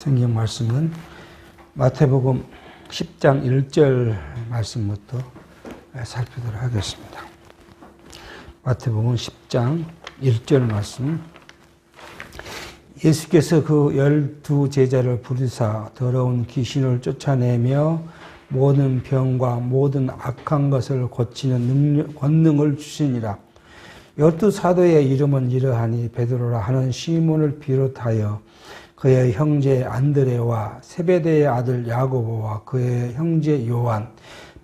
성경 말씀은 마태복음 10장 1절 말씀부터 살피도록 하겠습니다. 마태복음 10장 1절 말씀. 예수께서 그 12 제자를 부르사 더러운 귀신을 쫓아내며 모든 병과 모든 악한 것을 고치는 권능을 주시니라. 12 사도의 이름은 이러하니 베드로라 하는 시몬을 비롯하여 그의 형제 안드레와 세베대의 아들 야고보와 그의 형제 요한,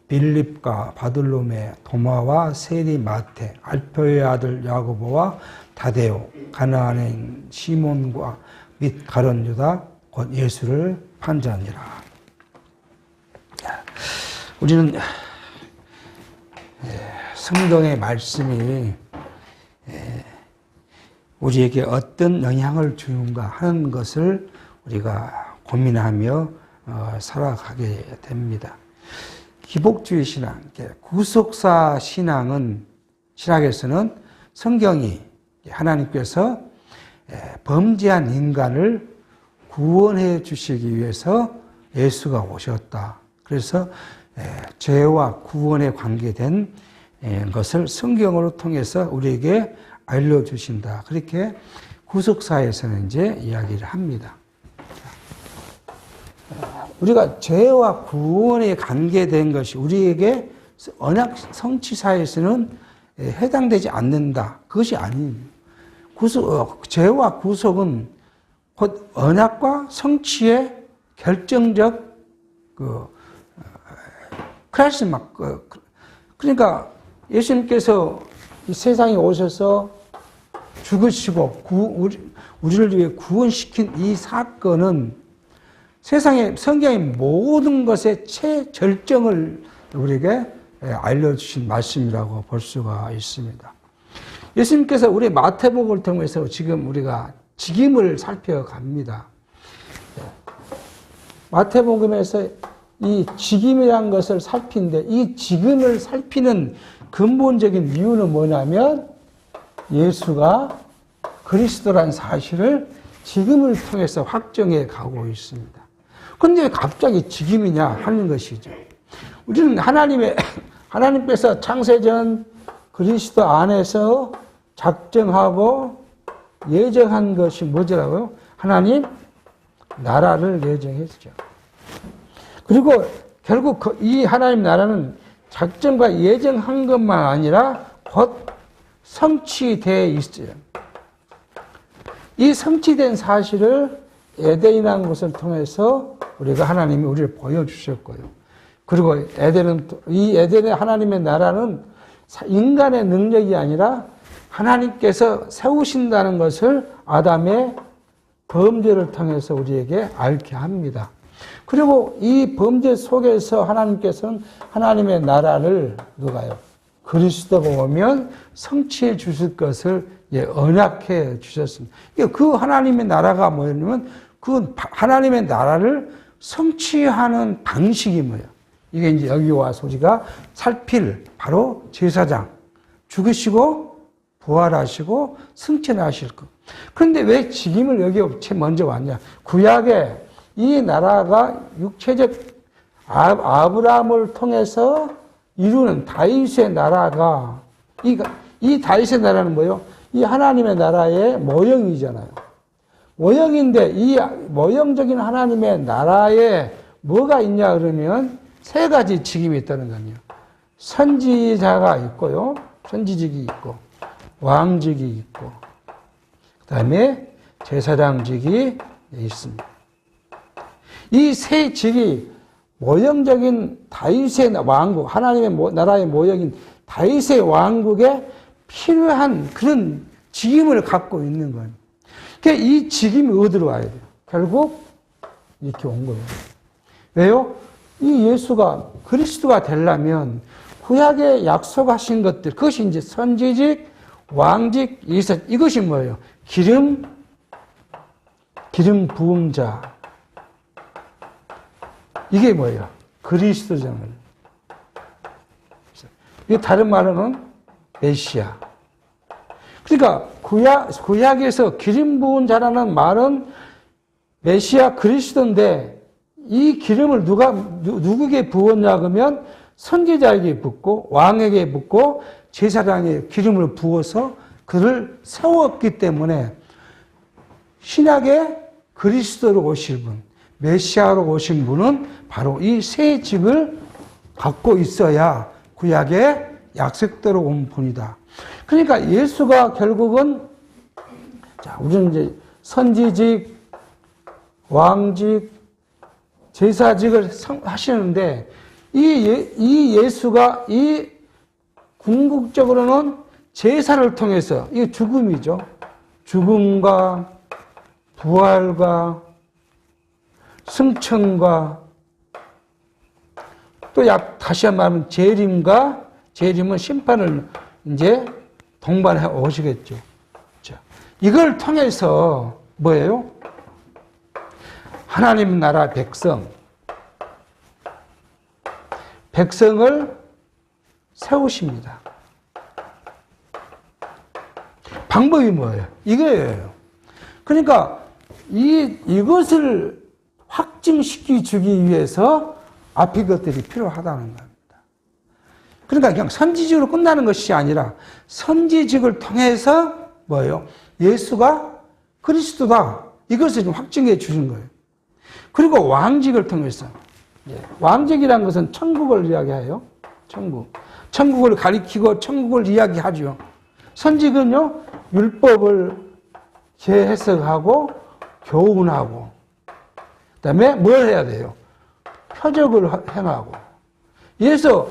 빌립과 바돌로메, 도마와 세리 마테, 알페의 아들 야고보와 다데오, 가나안인 시몬과 및 가룟 유다 곧 예수를 판자니라. 우리는 성경의 말씀이 우리에게 어떤 영향을 주는가 하는 것을 우리가 고민하며 살아가게 됩니다. 기복주의 신앙, 구속사 신학에서는 성경이 하나님께서 범죄한 인간을 구원해 주시기 위해서 예수가 오셨다. 그래서 죄와 구원에 관계된 것을 성경으로 통해서 우리에게 알려주신다. 그렇게 구속사에서는 이제 이야기를 합니다. 우리가 죄와 구원에 관계된 것이 우리에게 언약 성취사에서는 해당되지 않는다. 그것이 아니에요. 죄와 구속은 곧 언약과 성취의 결정적 크라이시스 그러니까 예수님께서 이 세상에 오셔서 죽으시고 우리를 위해 구원시킨 이 사건은 성경의 모든 것의 최절정을 우리에게 알려주신 말씀이라고 볼 수가 있습니다. 예수님께서 우리 마태복음을 통해서 지금 우리가 직임을 살펴갑니다. 마태복음에서 이 직임이라는 것을 살피는데 이 직임을 살피는 근본적인 이유는 뭐냐면 예수가 그리스도라는 사실을 직임을 통해서 확정해 가고 있습니다. 그런데 왜 갑자기 직임이냐 하는 것이죠. 우리는 하나님께서 창세전 그리스도 안에서 작정하고 예정한 것이 뭐더라고요? 하나님 나라를 예정했죠. 그리고 결국 이 하나님 나라는 작정과 예정한 것만 아니라 곧 성취되어 있어요. 이 성취된 사실을 에덴이라는 것을 통해서 하나님이 우리를 보여주셨고요. 그리고 이 에덴의 하나님의 나라는 인간의 능력이 아니라 하나님께서 세우신다는 것을 아담의 범죄를 통해서 우리에게 알게 합니다. 그리고 이 범죄 속에서 하나님께서는 하나님의 나라를 그리스도가 오면 성취해 주실 것을 언약해 주셨습니다. 그 하나님의 나라가 뭐냐면 그 하나님의 나라를 성취하는 방식이 뭐예요? 이게 이제 여기 와서 우리가 살필 바로 제사장 죽으시고 부활하시고 승천하실 것. 그런데 왜 직임을 여기 먼저 왔냐? 구약에 이 나라가 육체적 아브라함을 통해서 이루는 다윗의 나라가 이 다윗의 나라는 뭐예요? 이 하나님의 나라의 모형이잖아요. 모형인데 이 모형적인 하나님의 나라에 뭐가 있냐 그러면 세 가지 직임이 있다는 거예요. 선지자가 있고요. 선지직이 있고 왕직이 있고 그다음에 제사장직이 있습니다. 이 세 직이 모형적인 다윗의 왕국, 하나님의 나라의 모형인 다윗의 왕국에 필요한 그런 직임을 갖고 있는 거예요. 그러니까 이 직임이 어디로 와야 돼요? 결국 이렇게 온 거예요. 왜요? 이 예수가 그리스도가 되려면 구약에 약속하신 것들, 그것이 이제 선지직, 왕직, 이것이 뭐예요? 기름 부음자. 이게 뭐예요? 그리스도잖아요. 이게 다른 말로는 메시아. 그러니까 구약에서 기름 부은 자라는 말은 메시아 그리스도인데 이 기름을 누구에게 부었냐 그러면 선지자에게 붓고 왕에게 붓고 제사장에게 기름을 부어서 그를 세웠기 때문에 신약에 그리스도로 오실 분, 메시아로 오신 분은 바로 이 세 직을 갖고 있어야 구약의 약속대로 온 분이다. 그러니까 예수가 결국은 자, 우리는 이제 선지직, 왕직, 제사직을 하시는데 이 예수가 이 궁극적으로는 제사를 통해서 이 죽음이죠. 죽음과 부활과 승천과 또 다시 한번 말하면 재림은 심판을 이제 동반해 오시겠죠. 자, 이걸 통해서 뭐예요? 하나님 나라 백성을 세우십니다. 방법이 뭐예요? 이거예요. 그러니까 이것을 확증시키기 위해서 앞의 것들이 필요하다는 겁니다. 그러니까 그냥 선지직으로 끝나는 것이 아니라 선지직을 통해서 뭐예요? 예수가 그리스도다. 이것을 좀 확증해 주신 거예요. 그리고 왕직을 통해서 왕직이라는 것은 천국을 이야기해요. 천국을 가리키고 천국을 이야기하죠. 선직은요, 율법을 재해석하고 교훈하고 그다음에 뭘 해야 돼요? 표적을 행하고. 그래서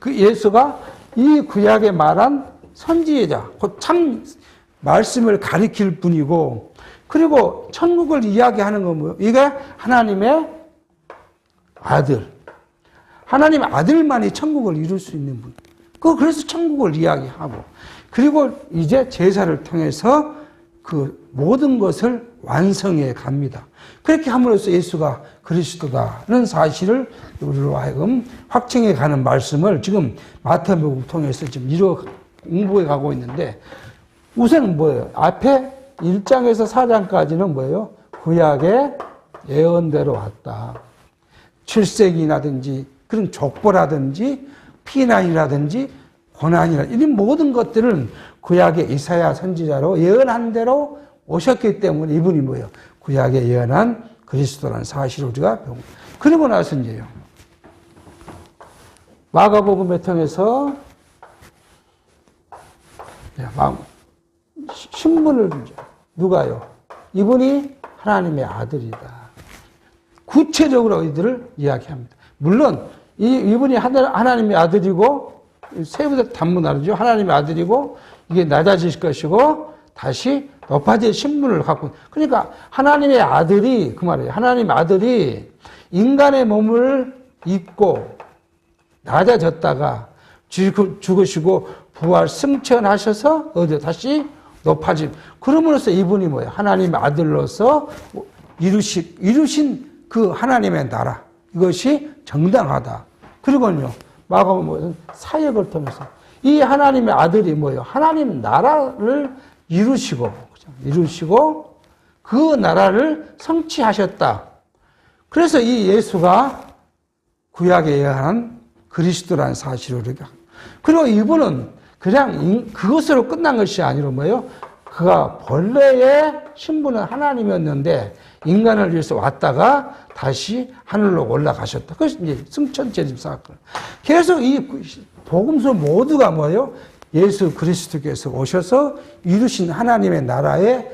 예수가 이 구약에 말한 선지자, 곧 참 말씀을 가리킬 분이고, 그리고 천국을 이야기하는 건 뭐예요? 이게 하나님의 아들. 하나님 아들만이 천국을 이룰 수 있는 분. 그래서 천국을 이야기하고, 그리고 이제 제사를 통해서 그 모든 것을 완성해 갑니다. 그렇게 함으로써 예수가 그리스도다는 사실을 우리로 하여금 확증해 가는 말씀을 지금 마태복음 통해서 지금 공부해 가고 있는데, 우선 뭐예요? 앞에 1장에서 4장까지는 뭐예요? 구약의 예언대로 왔다. 출세기라든지 그런 족보라든지 피난이라든지 고난이라 이런 모든 것들은 구약의 이사야 선지자로 예언한 대로 오셨기 때문에 이분이 뭐예요? 구약에 예언한 그리스도라는 사실을 우리가 배웁니다. 그리고 나서 이제요. 마가복음에 통해서 신분을 누가요? 이분이 하나님의 아들이다. 구체적으로 이들을 이야기합니다. 물론 이분이 하나님의 아들이고 세부대 단문하죠. 하나님의 아들이고 이게 낮아질 것이고 다시 높아질 신분을 갖고, 그러니까 하나님의 아들이 그 말이에요. 하나님의 아들이 인간의 몸을 입고 낮아졌다가 죽으시고 부활 승천하셔서 어디 다시 높아짐. 그러므로써 이분이 뭐예요? 하나님의 아들로서 이루신 그 하나님의 나라, 이것이 정당하다. 그리고요, 마가복음은 사역을 통해서 이 하나님의 아들이 뭐예요? 하나님 나라를 이루시고 그 나라를 성취하셨다. 그래서 이 예수가 구약에 의한 그리스도라는 사실을 우리가, 그리고 이분은 그냥 그것으로 끝난 것이 아니라 뭐예요? 그가 본래의 신분은 하나님이었는데 인간을 위해서 왔다가 다시 하늘로 올라가셨다. 그것이 이제 승천재림 사건. 계속 이 복음서 모두가 뭐예요? 예수 그리스도께서 오셔서 이루신 하나님의 나라의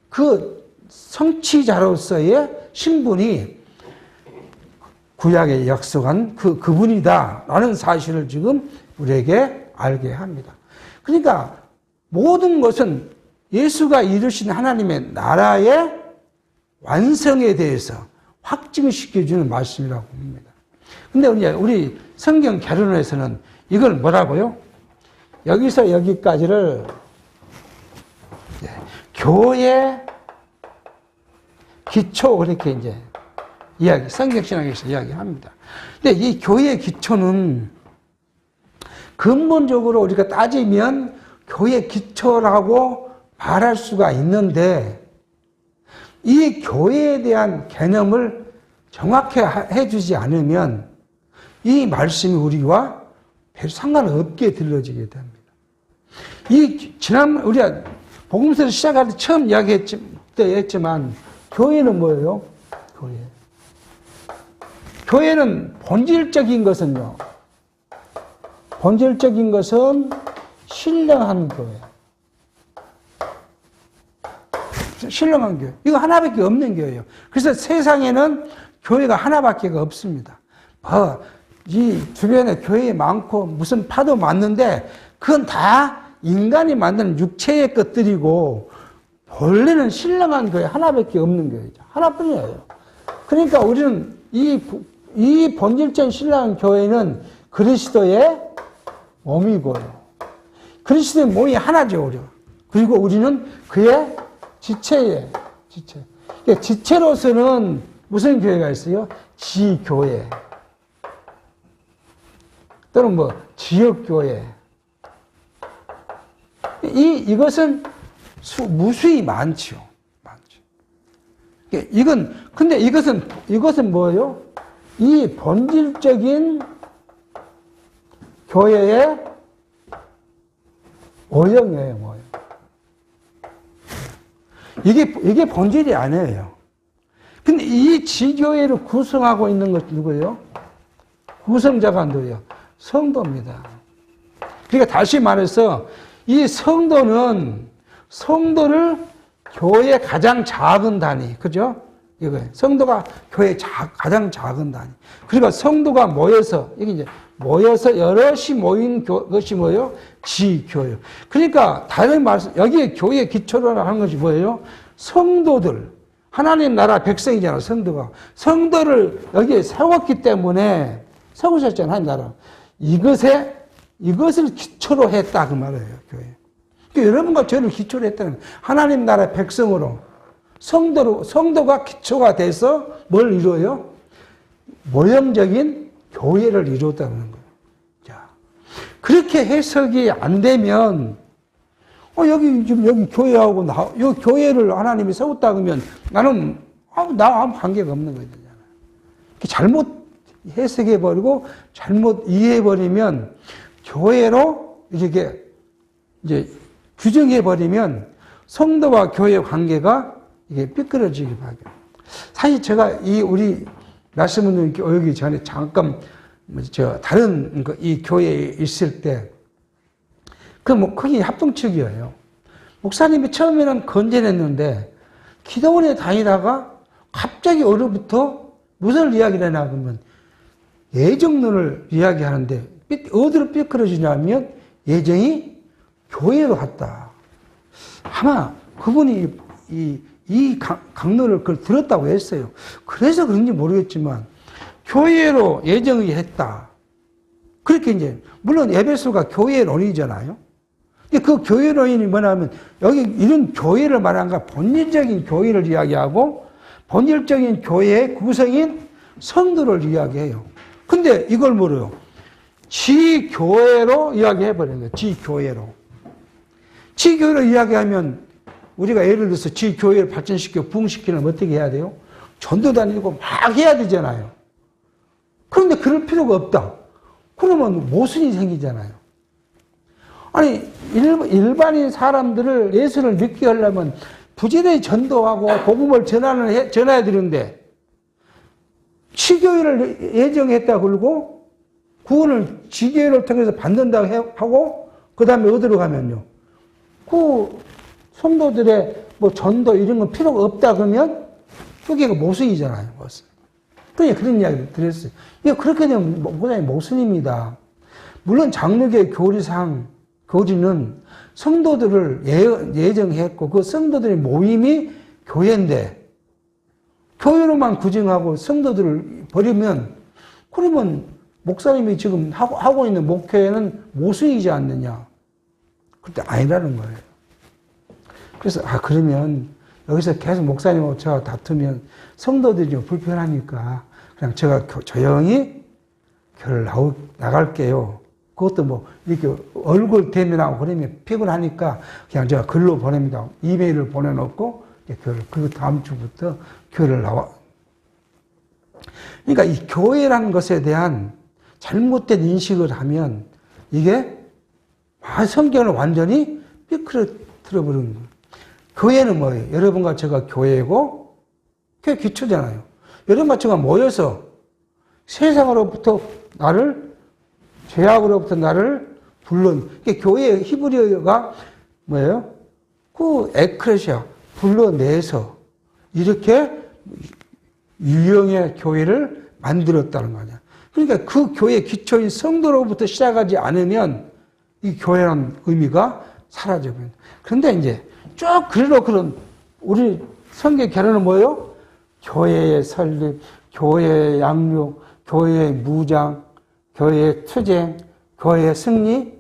그 성취자로서의 신분이 구약에 약속한 그분이다라는 사실을 지금 우리에게 알게 합니다. 그러니까 모든 것은 예수가 이루신 하나님의 나라의 완성에 대해서 확증시켜주는 말씀이라고 봅니다. 근데 우리 성경 개론에서는 이걸 뭐라고요? 여기서 여기까지를 교회 기초, 그렇게 이제 성경신학에서 이야기합니다. 근데 이 교회 기초는 근본적으로 우리가 따지면 교회 기초라고 말할 수가 있는데, 이 교회에 대한 개념을 정확히 해주지 않으면 이 말씀이 우리와 별 상관없게 들려지게 됩니다. 지난 우리가 복음서를 시작할 때 처음 이야기했지만 교회는 뭐예요? 교회는 본질적인 것은요. 본질적인 것은 신령한 교회. 신령한 교회. 이거 하나밖에 없는 교회예요. 그래서 세상에는 교회가 하나밖에 없습니다. 이 주변에 교회 많고 무슨 파도 많는데 그건 다 인간이 만든 육체의 것들이고 원래는 신령한 교회 하나밖에 없는 교회죠. 하나뿐이에요. 그러니까 우리는 이 본질적인 신령한 교회는 그리스도의 몸이고요. 그리스도의 몸이 하나죠, 우리가. 그리고 우리는 그의 지체예요. 지체로서는 무슨 교회가 있어요? 지교회. 또는 지역교회. 이것은 무수히 많죠. 근데 이것은 뭐예요? 이 본질적인 교회의 모형이에요, 모형. 이게 본질이 아니에요. 근데 이 지교회를 구성하고 있는 것이 누구예요? 구성자가 누구예요? 성도입니다. 그러니까 다시 말해서 이 성도를 교회의 가장 작은 단위, 그죠? 이거예요. 성도가 교회의 가장 작은 단위. 그러니까 성도가 모여서, 이게 이제 모여서 여럿이 모인 것이 뭐예요? 지교회요. 그러니까 다른 말씀, 여기에 교회의 기초로 하는 것이 뭐예요? 성도들. 하나님 나라 백성이잖아, 성도가. 성도를 여기에 세웠기 때문에, 세우셨잖아요, 하나님 나라. 이것을 기초로 했다, 그 말이에요, 교회. 그러니까 여러분과 저를 기초로 했다는 하나님 나라의 백성으로 성도가 기초가 돼서 뭘 이루어요? 모형적인 교회를 이루었다는 거예요. 자, 그렇게 해석이 안 되면 여기 교회하고 이 교회를 하나님이 세웠다 그러면 나는 나와 아무 관계가 없는 거잖아요. 잘못 해석해버리고 잘못 이해해버리면 교회로 이렇게 이제 규정해버리면 성도와 교회의 관계가 이게 삐뚤어지게 하게. 사실 제가 우리 말씀을 오기 전에 잠깐 다른 이 교회에 있을 때 크게 합동측이에요. 목사님이 처음에는 건전했는데 기도원에 다니다가 갑자기 어느부터 무슨 이야기를 하냐 그러면 예정론을 이야기하는데 어디로 삐뚤어지냐면 예정이 교회로 갔다. 아마 그분이 이 강론을 그걸 들었다고 했어요. 그래서 그런지 모르겠지만 교회로 예정이 했다. 그렇게 이제 물론 에베소가 교회론이잖아요. 그 교회론이 뭐냐면 여기 이런 교회를 말하는가 본질적인 교회를 이야기하고 본질적인 교회의 구성인 성도를 이야기해요. 근데 이걸 뭐래요? 지교회로 이야기해버리는 거예요. 지교회로. 지교회로 이야기하면 우리가 예를 들어서 지교회를 발전시키고 부흥시키려면 어떻게 해야 돼요? 전도 다니고 막 해야 되잖아요. 그런데 그럴 필요가 없다. 그러면 모순이 생기잖아요. 아니 일반인 사람들을 예수를 믿게 하려면 부지런히 전도하고 복음을 전해야 되는데 지교회를 예정했다 그러고 구원을 지교회를 통해서 받는다고 하고 그 다음에 어디로 가면요. 그 성도들의 전도 이런 건 필요가 없다 그러면 그게 모순이잖아요. 그러니까 그런 이야기를 드렸어요. 이거 그렇게 되면 모순입니다. 물론 장로교의 교리는 성도들을 예정했고 그 성도들의 모임이 교회인데 교회로만 구정하고 성도들을 버리면 그러면 목사님이 지금 하고 있는 목회는 모순이지 않느냐. 그때 아니라는 거예요. 그래서 그러면 여기서 계속 목사님하고 제가 다투면 성도들이 좀 불편하니까 그냥 제가 조용히 교회를 나갈게요. 그것도 이렇게 얼굴 대면하고 그러면 피곤하니까 그냥 제가 글로 보냅니다. 이메일을 보내놓고 교회를. 그리고 다음 주부터 교회를 나와. 그러니까 이 교회라는 것에 대한 잘못된 인식을 하면 이게 성경을 완전히 삐뚤어버리는 거예요. 교회는 뭐예요? 여러분과 제가 교회고, 교회 기초잖아요. 여러분과 제가 모여서 세상으로부터 나를, 죄악으로부터 나를 불러내. 교회의 히브리어가 뭐예요? 그 에크레시아, 불러내서 이렇게 유형의 교회를 만들었다는 거 아니야. 그러니까 그 교회의 기초인 성도로부터 시작하지 않으면 이 교회라는 의미가 사라져버린다. 그런데 이제 쭉 그래놓고는 우리 성경 결론은 뭐예요? 교회의 설립, 교회의 양육, 교회의 무장, 교회의 투쟁, 교회의 승리.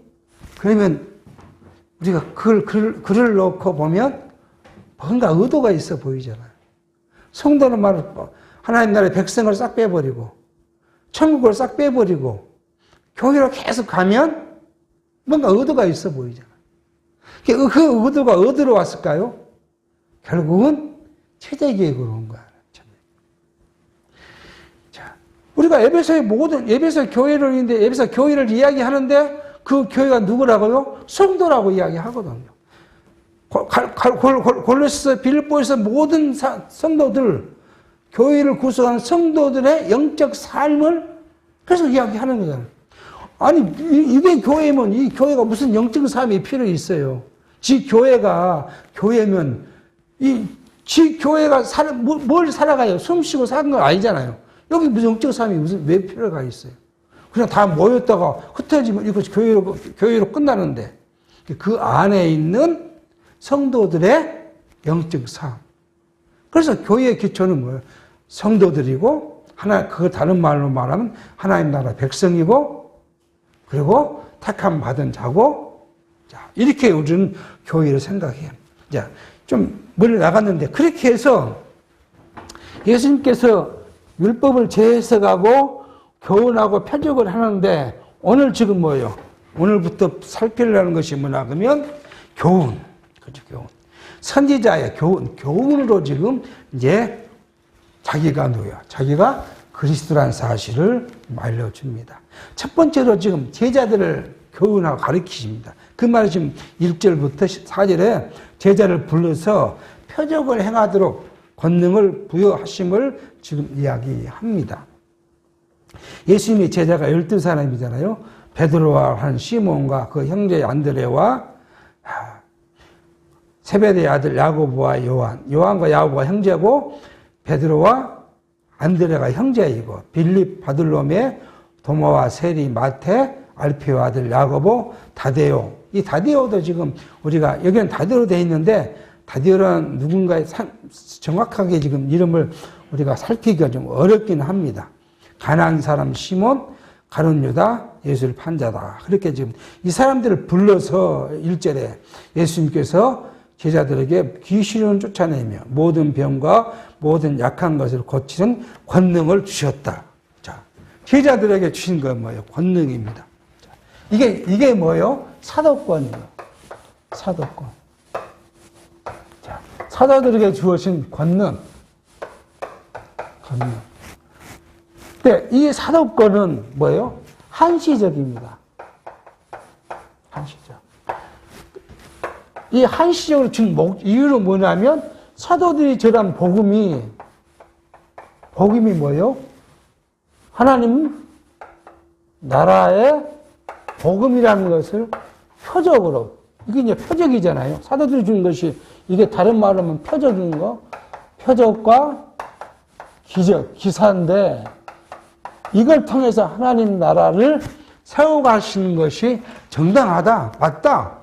그러면 우리가 글을 놓고 보면 뭔가 의도가 있어 보이잖아요. 성도는 말을 하나님 나라의 백성을 싹 빼버리고 천국을 싹 빼버리고 교회로 계속 가면 뭔가 의도가 있어 보이잖아요. 그 의도가 어디로 왔을까요? 결국은 체제계획으로 온 거야. 자, 우리가 에베소 교회를 있는데 에베소 교회를 이야기하는데 그 교회가 누구라고요? 성도라고 이야기하거든요. 골로새, 빌립보에서 모든 성도들, 교회를 구성하는 성도들의 영적 삶을 그래서 이야기하는 거잖아요. 아니, 이게 교회면 이 교회가 무슨 영적 삶이 필요 있어요. 교회면 교회가 뭘 살아가요? 숨 쉬고 사는 건 아니잖아요. 여기 무슨 영적 삶이 왜 필요가 있어요? 그냥 다 모였다가 흩어지면 이것이 교회로 끝나는데 그 안에 있는 성도들의 영적 삶. 그래서 교회의 기초는 뭐예요? 성도들이고 그 다른 말로 말하면 하나님 나라 백성이고 그리고 택함 받은 자고 자, 이렇게 우리는 교회를 생각해요. 자, 좀 멀리 나갔는데 그렇게 해서 예수님께서 율법을 재해석하고 교훈하고 표적을 하는데 오늘 지금 뭐예요? 오늘부터 살피려는 것이 뭐냐 그러면 교훈. 그렇죠, 교훈. 선지자의 교훈으로 지금 이제 자기가 그리스도라는 사실을 알려줍니다. 첫 번째로 지금 제자들을 교훈하고 가르치십니다. 그 말이 지금 1절부터 4절에 제자를 불러서 표적을 행하도록 권능을 부여하심을 지금 이야기합니다. 예수님의 제자가 12사람이잖아요. 베드로와 한 시몬과 그 형제 안드레와 세베대의 아들 야고보와 요한과 야고보가 형제고 베드로와 안드레가 형제이고 빌립, 바들로메, 도마와 세리, 마태, 알피오 아들 야고보, 다데오. 이 다데오도 지금 우리가 여기는 다데오로 되어 있는데 다데오는 누군가의 정확하게 지금 이름을 우리가 살피기가 좀 어렵긴 합니다. 가나안 사람 시몬, 가룟 유다, 예수를 판자다. 그렇게 지금 이 사람들을 불러서 1절에 예수님께서 제자들에게 귀신을 쫓아내며 모든 병과 모든 약한 것을 고치는 권능을 주셨다. 자, 제자들에게 주신 건 뭐예요? 권능입니다. 자, 이게 뭐예요? 사도권이에요. 사도권. 자, 사도들에게 주어진 권능. 근데 이 사도권은 뭐예요? 한시적입니다. 한시적. 이 한시적으로 준 이유는 뭐냐면 사도들이 전한 복음이 뭐예요? 하나님 나라의 복음이라는 것을 표적으로, 이게 이제 표적이잖아요. 사도들이 준 것이 이게 다른 말로 하면 표적인 거, 표적과 기적, 기사인데 이걸 통해서 하나님 나라를 세워가시는 것이 정당하다, 맞다.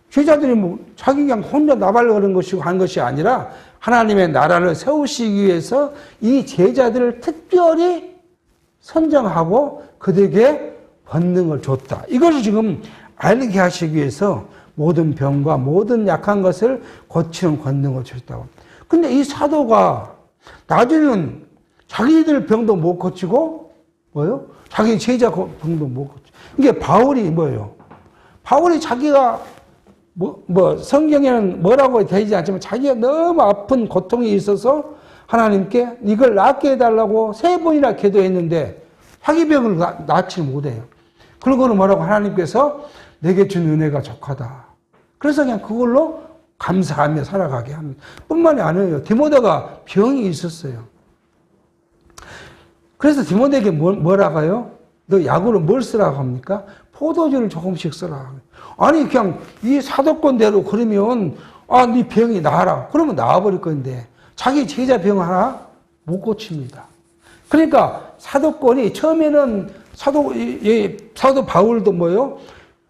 제자들이 자기 그냥 혼자 나발거리는 것이고 한 것이 아니라 하나님의 나라를 세우시기 위해서 이 제자들을 특별히 선정하고 그들에게 권능을 줬다. 이것을 지금 알게 하시기 위해서 모든 병과 모든 약한 것을 고치는 권능을 주셨다고. 근데 이 사도가 나중에는 자기들 병도 못 고치고 뭐예요? 자기 제자 병도 못 고치고. 이게 바울이 뭐예요? 바울이 자기가 성경에는 뭐라고 되지 않지만 자기가 너무 아픈 고통이 있어서 하나님께 이걸 낫게 해달라고 3번이나 기도했는데 화기병을 낫지 못해요. 그러고는 뭐라고 하나님께서 내게 준 은혜가 족하다. 그래서 그냥 그걸로 감사하며 살아가게 합니다. 뿐만이 아니에요. 디모데가 병이 있었어요. 그래서 디모데에게 뭐라고 해요? 너 약으로 뭘 쓰라고 합니까? 포도주를 조금씩 쓰라. 아니 그냥 이 사도권대로 그러면 네 병이 나아라. 그러면 나아버릴 건데 자기 제자 병 하나 못 고칩니다. 그러니까 사도권이 처음에는 사도 바울도 뭐요?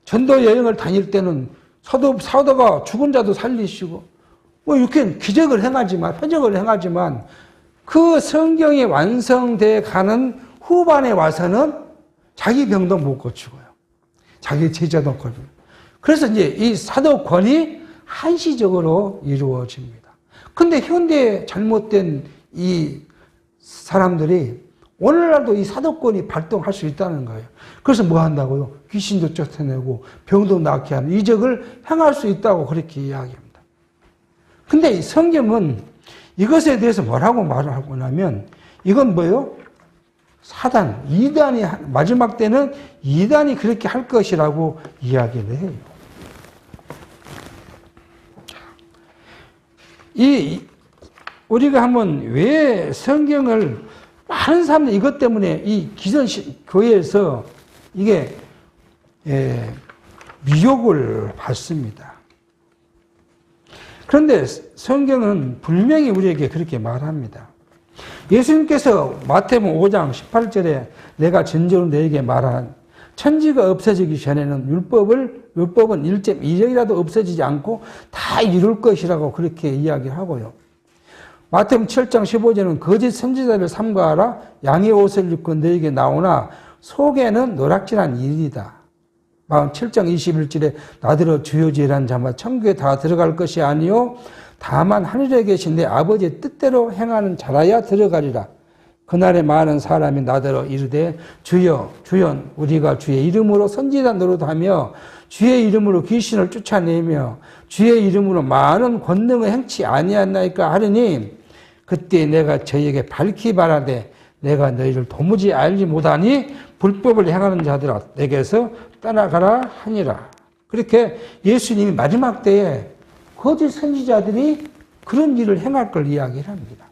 전도 여행을 다닐 때는 사도가 죽은 자도 살리시고 이렇게 기적을 행하지만 표적을 행하지만 그 성경이 완성돼 가는 후반에 와서는 자기 병도 못 고치고요. 자기 제자도 못 고치고. 그래서 이제 이 사도권이 한시적으로 이루어집니다. 근데 현대에 잘못된 이 사람들이 오늘날도 이 사도권이 발동할 수 있다는 거예요. 그래서 뭐 한다고요? 귀신도 쫓아내고 병도 낫게 하는 이적을 행할 수 있다고 그렇게 이야기합니다. 근데 이 성경은 이것에 대해서 뭐라고 말을 하고 나면 이건 뭐예요? 사단, 이단이 마지막 때는 이단이 그렇게 할 것이라고 이야기를 해요. 우리가 한번 왜 성경을 많은 사람들이 이것 때문에 이 기존 교회에서 이게 미혹을 받습니다. 그런데 성경은 분명히 우리에게 그렇게 말합니다. 예수님께서 마태복음 5장 18절에 내가 진정으로 너에게 말한 천지가 없어지기 전에는 율법은 1.2절이라도 없어지지 않고 다 이룰 것이라고 그렇게 이야기하고요. 마태복음 7장 15절은 거짓 선지자를 삼가하라. 양의 옷을 입고 너에게 나오나 속에는 노략질한 일이다. 마음 7장 21절에 나더러 주여 주의란 자마다 천국에 다 들어갈 것이 아니요 다만 하늘에 계신 내 아버지의 뜻대로 행하는 자라야 들어가리라. 그날에 많은 사람이 나더러 이르되 주여 주여 우리가 주의 이름으로 선지자 노릇하며 주의 이름으로 귀신을 쫓아내며 주의 이름으로 많은 권능을 행치 아니하나이까 하리니 그때 내가 저희에게 밝히 말하되 내가 너희를 도무지 알지 못하니 불법을 행하는 자들아 내게서 떠나가라 하니라. 그렇게 예수님이 마지막 때에 거짓 선지자들이 그런 일을 행할 걸 이야기를 합니다.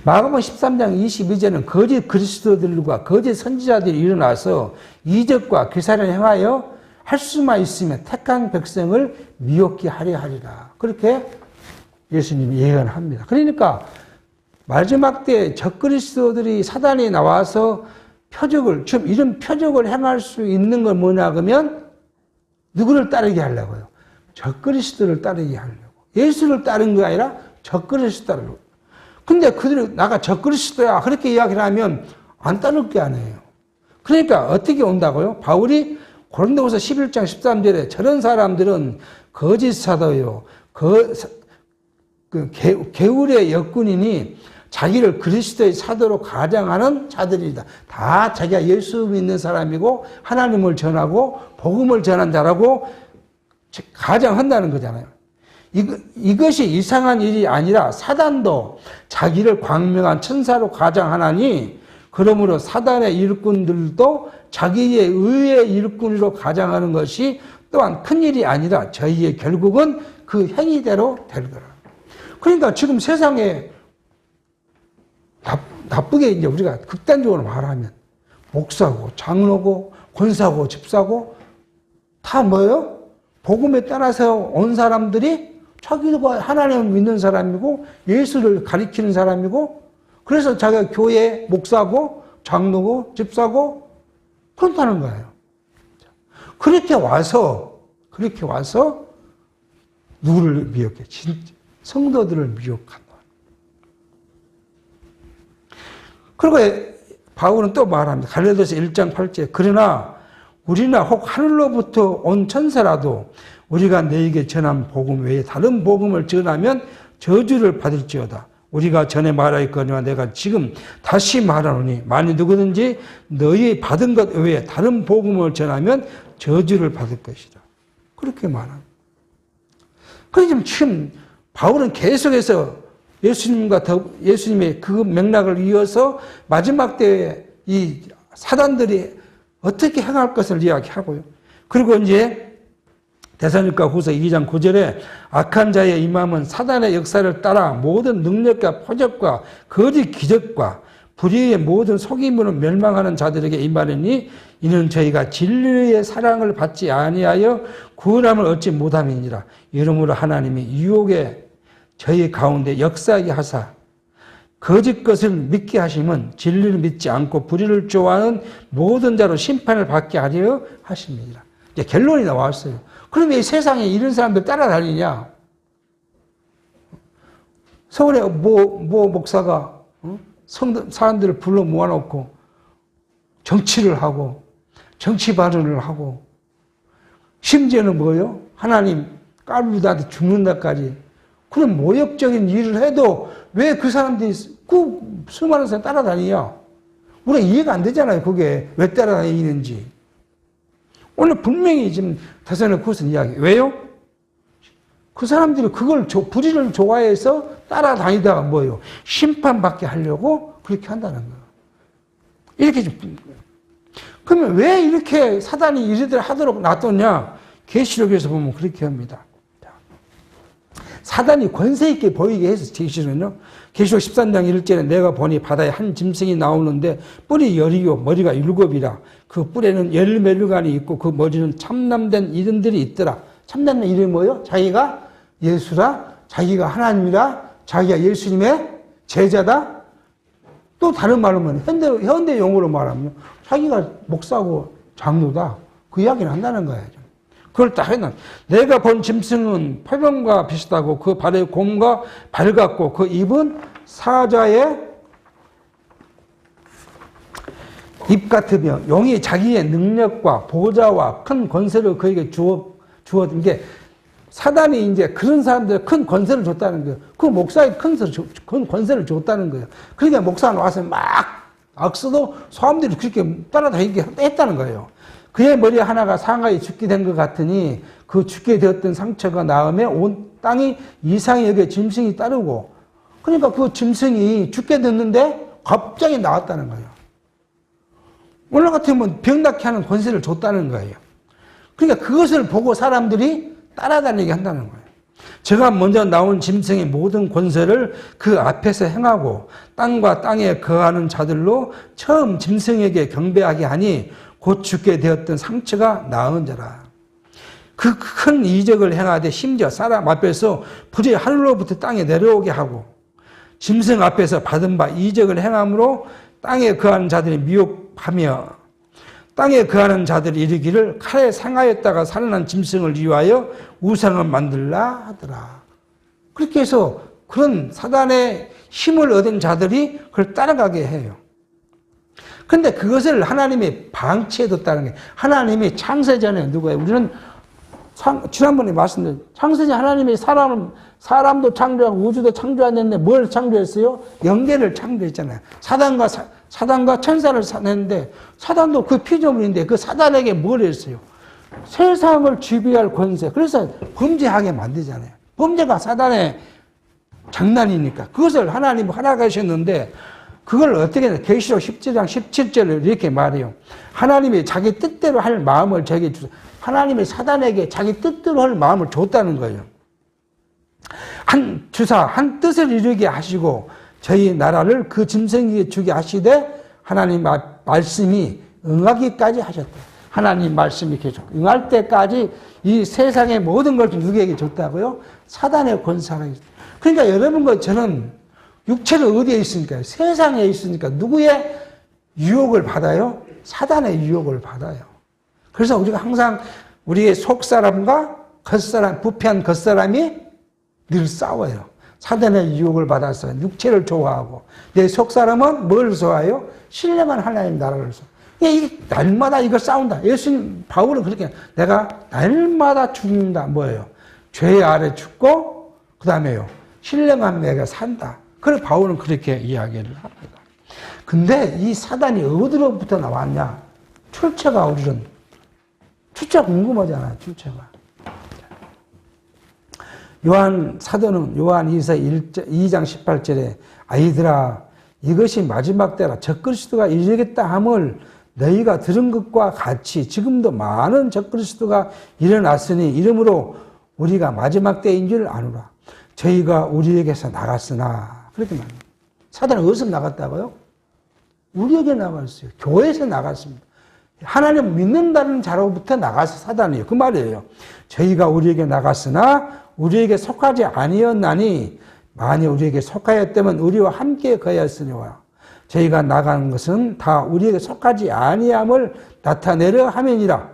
마가복음 13장 22절은 거짓 그리스도들과 거짓 선지자들이 일어나서 이적과 기사를 행하여 할 수만 있으면 택한 백성을 미혹게 하려 하리라. 그렇게 예수님이 예언합니다. 그러니까 마지막 때 적그리스도들이 사단이 나와서 지금 이런 표적을 행할 수 있는 건 뭐냐 그러면 누구를 따르게 하려고요? 적그리스도를 따르게 하려고. 예수를 따르는 게 아니라 적그리스도 따르려고. 근데 그들이 나가 적그리스도야 그렇게 이야기를 하면 안 따를 게 아니에요. 그러니까 어떻게 온다고요? 바울이 고린도후서 11장 13절에 저런 사람들은 거짓 사도요. 게으르의 역군이니 자기를 그리스도의 사도로 가장하는 자들이다. 다 자기가 예수 믿는 사람이고 하나님을 전하고 복음을 전한 자라고 가장한다는 거잖아요. 이것이 이상한 일이 아니라 사단도 자기를 광명한 천사로 가장하나니 그러므로 사단의 일꾼들도 자기의 의의 일꾼으로 가장하는 것이 또한 큰일이 아니라 저희의 결국은 그 행위대로 될 거라. 그러니까 지금 세상에 나쁘게 이제 우리가 극단적으로 말하면 목사고 장로고 권사고 집사고 다 뭐예요? 복음에 따라서 온 사람들이 자기가 하나님을 믿는 사람이고 예수를 가리키는 사람이고 그래서 자기가 교회 목사고 장로고 집사고 그렇다는 거예요. 그렇게 와서 누구를 미혹해? 성도들을 미혹한다. 그리고 바울은 또 말합니다. 갈라디아서 1장 8절 그러나 우리나 혹 하늘로부터 온 천사라도 우리가 너에게 전한 복음 외에 다른 복음을 전하면 저주를 받을지어다. 우리가 전에 말하였거니와 내가 지금 다시 말하노니 만일 누구든지 너희 받은 것 외에 다른 복음을 전하면 저주를 받을 것이다. 그렇게 많아요. 그러니까 지금 바울은 계속해서 예수님의 그 맥락을 이어서 마지막 때에 이 사단들이 어떻게 행할 것을 이야기하고요. 그리고 이제 데살로니가 후서 2장 9절에 악한 자의 임함은 사단의 역사를 따라 모든 능력과 표적과 거짓 기적과 불의의 모든 속임으로 멸망하는 자들에게 임하느니 이는 저희가 진리의 사랑을 받지 아니하여 구원함을 얻지 못함이니라. 이러므로 하나님이 유혹에 저희 가운데 역사하게 하사 거짓 것을 믿게 하심은 진리를 믿지 않고 불의를 좋아하는 모든 자로 심판을 받게 하려 하십니다. 이제 결론이 나왔어요. 그럼 왜 세상에 이런 사람들 따라다니냐? 서울에 모 목사가 사람들을 불러 모아놓고 정치를 하고 정치 발언을 하고 심지어는 뭐요? 하나님 까불다한테 죽는다까지 그런 모욕적인 일을 해도 왜 그 사람들이 그 수많은 사람 따라다니냐? 우리가 이해가 안 되잖아요. 그게 왜 따라다니는지. 오늘 분명히 지금 데살로니가 후서 이야기. 왜요? 그 사람들이 그걸 불의를 좋아해서 따라다니다가 뭐예요? 심판받게 하려고 그렇게 한다는 거예요. 이렇게 좀. 그러면 왜 이렇게 사단이 이리들 하도록 놔뒀냐? 계시록에서 보면 그렇게 합니다. 사단이 권세 있게 보이게 해서 계시록은요. 계시록 13장 1절에 내가 보니 바다에 한 짐승이 나오는데 뿔이 10이요 머리가 7이라. 그 뿔에는 10메류관이 있고 그 머리는 참남된 이름들이 있더라. 참남된 이름이 뭐예요? 자기가 예수라, 자기가 하나님이라, 자기가 예수님의 제자다. 또 다른 말로 하면 현대 용어로 말하면 자기가 목사고 장로다. 그 이야기를 한다는 거예요. 그걸 다 해놔. 내가 본 짐승은 표범과 비슷하고 그 발의 곰과 발 같고 그 입은 사자의 입 같으며 용이 자기의 능력과 보좌와 큰 권세를 그에게 주었던 게 사단이 이제 그런 사람들에 큰 권세를 줬다는 거예요. 그 목사에 큰 권세를 줬다는 거예요. 그러니까 목사가 와서 막 악수도 사람들이 그렇게 따라다니게 했다는 거예요. 그의 머리 하나가 상하에 죽게 된 것 같으니 그 죽게 되었던 상처가 나음에 온 땅이 이상히 여기에 짐승이 따르고 그러니까 그 짐승이 죽게 됐는데 갑자기 나왔다는 거예요. 오늘 같으면 병낫게 하는 권세를 줬다는 거예요. 그러니까 그것을 보고 사람들이 따라다니게 한다는 거예요. 제가 먼저 나온 짐승의 모든 권세를 그 앞에서 행하고 땅과 땅에 거하는 자들로 처음 짐승에게 경배하게 하니 곧 죽게 되었던 상처가 나은 자라. 그 큰 이적을 행하되 심지어 사람 앞에서 불이 하늘로부터 땅에 내려오게 하고 짐승 앞에서 받은 바 이적을 행함으로 땅에 거하는 자들이 미혹하며 땅에 거하는 자들이 이르기를 칼에 상하였다가 살아난 짐승을 위하여 우상을 만들라 하더라. 그렇게 해서 그런 사단의 힘을 얻은 자들이 그걸 따라가게 해요. 근데 그것을 하나님이 방치해뒀다는 게 하나님이 창세전에 누구예요? 우리는 지난번에 말씀드린 창세전 하나님이 사람도 창조하고 우주도 창조했는데 뭘 창조했어요? 영계를 창조했잖아요. 사단과 천사를 냈는데 사단도 그 피조물인데 그 사단에게 뭘 했어요? 세상을 지배할 권세. 그래서 범죄하게 만들잖아요. 범죄가 사단의 장난이니까 그것을 하나님 허락하셨는데 그걸 어떻게 해야 계시록 17장 17절을 이렇게 말해요. 하나님이 자기 뜻대로 할 마음을 저에게 주셨어요. 하나님이 사단에게 자기 뜻대로 할 마음을 줬다는 거예요. 한 뜻을 이루게 하시고 저희 나라를 그 짐승에게 주게 하시되 하나님 말씀이 응하기까지 하셨다. 하나님 말씀이 계속 응할 때까지 이 세상의 모든 걸 누구에게 줬다고요? 사단의 권세가 있어요. 그러니까 여러분과 저는 육체는 어디에 있으니까? 세상에 있으니까 누구의 유혹을 받아요? 사단의 유혹을 받아요. 그래서 우리가 항상 우리의 속사람과 겉사람, 부패한 겉사람이 늘 싸워요. 사단의 유혹을 받아서 육체를 좋아하고 내 속사람은 뭘 좋아해요? 신령한 하나님 나라를 좋아해요. 날마다 이거 싸운다. 예수님, 바울은 그렇게 내가 날마다 죽는다. 뭐예요? 죄 아래 죽고 그 다음에요. 신령한 내가 산다. 그래서 바울은 그렇게 이야기를 합니다. 근데 이 사단이 어디로부터 나왔냐? 출처가 우리는 출처가 궁금하잖아요. 출처가. 요한 사도는 요한 2장 18절에 아이들아 이것이 마지막 때라 적그리스도가 이르겠다 함을 너희가 들은 것과 같이 지금도 많은 적그리스도가 일어났으니 이러므로 우리가 마지막 때인 줄 아노라. 저희가 우리에게서 나갔으나 그렇게 말합니다. 사단은 어디서 나갔다고요? 우리에게 나갔어요. 교회에서 나갔습니다. 하나님 믿는다는 자로부터 나가서 사단이에요. 그 말이에요. 저희가 우리에게 나갔으나 우리에게 속하지 아니었나니 만일 우리에게 속하였다면 우리와 함께 거하였으니와 저희가 나가는 것은 다 우리에게 속하지 아니함을 나타내려 함이니라.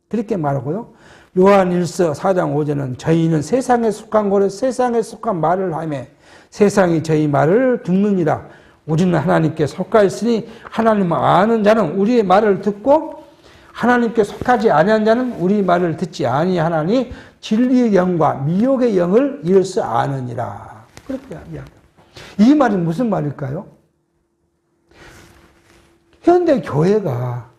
그렇게 말하고요. 요한 1서 4장 5절은 저희는 세상에 속한 고로 세상에 속한 말을 하며 세상이 저희 말을 듣느니라. 우리는 하나님께 속하 있으니 하나님을 아는 자는 우리의 말을 듣고 하나님께 속하지 아니한 자는 우리 말을 듣지 아니하나니 진리의 영과 미혹의 영을 이로써 아느니라. 그렇게 이야기합니다. 이 말이 무슨 말일까요? 현대 교회가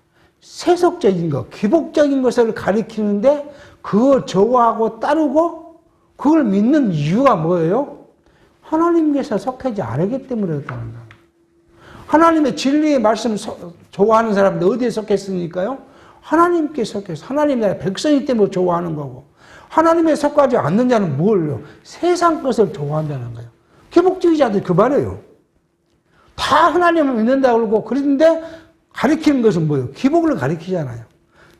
세속적인 것, 기복적인 것을 가리키는데 그걸 좋아하고 따르고 그걸 믿는 이유가 뭐예요? 하나님께서 속하지 않기 때문에 그렇다는 거예요. 하나님의 진리의 말씀 좋아하는 사람들 어디에 속했으니까요? 하나님께 속해서 하나님의 백성이기 때문에 좋아하는 거고 하나님에 속하지 않는 자는 뭘요? 세상 것을 좋아한다는 거예요. 기복주의자들 그 말이에요. 다 하나님을 믿는다고 그러고 그런데 가리키는 것은 뭐예요? 기복을 가리키잖아요.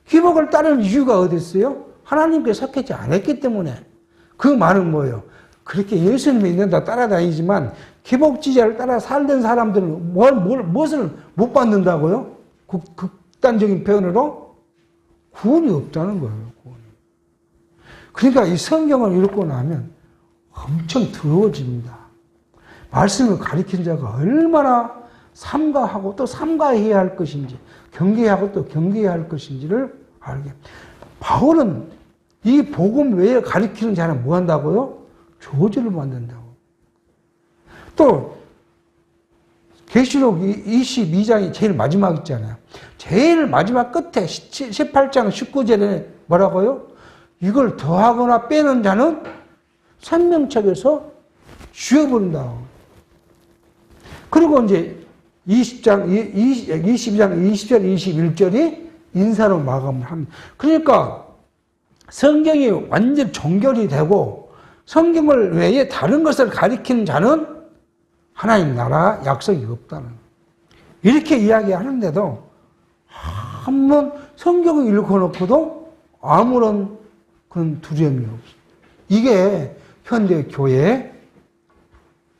기복을 따르는 이유가 어디 있어요? 하나님께 속하지 않았기 때문에. 그 말은 뭐예요? 그렇게 예수님을 믿는다 따라다니지만 기복주의자를 따라 살던 사람들은 무엇을 못 받는다고요? 극단적인 표현으로 구원이 없다는 거예요. 구원이. 그러니까 이 성경을 읽고 나면 엄청 더워집니다. 말씀을 가리킨 자가 얼마나 삼가하고 또 삼가해야 할 것인지 경계하고 또 경계해야 할 것인지를 알게. 바울은 이 복음 외에 가리키는 자는 뭐 한다고요? 저주를 만든다고. 또 계시록 22장이 제일 마지막 있잖아요. 제일 마지막 끝에 18장 19절에 뭐라고요? 이걸 더하거나 빼는 자는 생명책에서 지워버린다. 그리고 이제 20장 20절, 21절이 인사로 마감을 합니다. 그러니까 성경이 완전 종결이 되고 성경을 외에 다른 것을 가리키는 자는 하나님 나라 약속이 없다는 거예요. 이렇게 이야기하는데도 한번 성경을 읽어놓고도 아무런 그런 두려움이 없어요. 이게 현대 교회의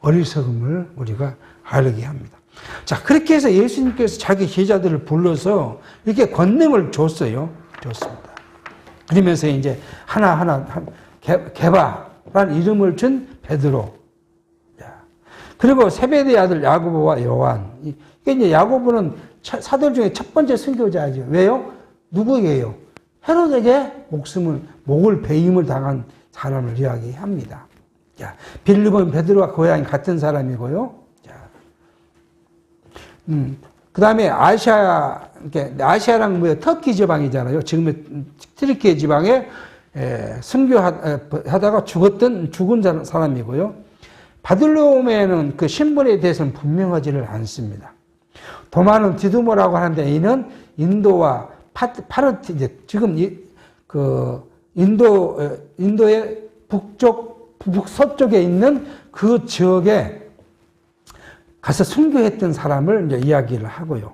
어리석음을 우리가 알게 합니다. 자, 그렇게 해서 예수님께서 자기 제자들을 불러서 이렇게 권능을 줬어요. 줬습니다. 그러면서 이제 하나하나 게바라는 이름을 준 베드로. 그리고 세베대의 아들 야고보와 요한. 이게 이제 야고보는 사도 중에 첫 번째 선교자죠. 왜요? 누구예요? 헤롯에게 목을 베임을 당한 사람을 이야기합니다. 자, 빌립은 베드로와 고향이 같은 사람이고요. 자, 그 다음에 아시아랑 뭐예요? 터키 지방이잖아요. 지금의 트리키예 지방에 선교하다가 죽은 사람이고요. 바들로메는 그 신분에 대해서는 분명하지를 않습니다. 도마는 디두모라고 하는데 이는 인도와 파르티, 지금 인도의 북서쪽에 있는 그 지역에 가서 순교했던 사람을 이제 이야기를 하고요.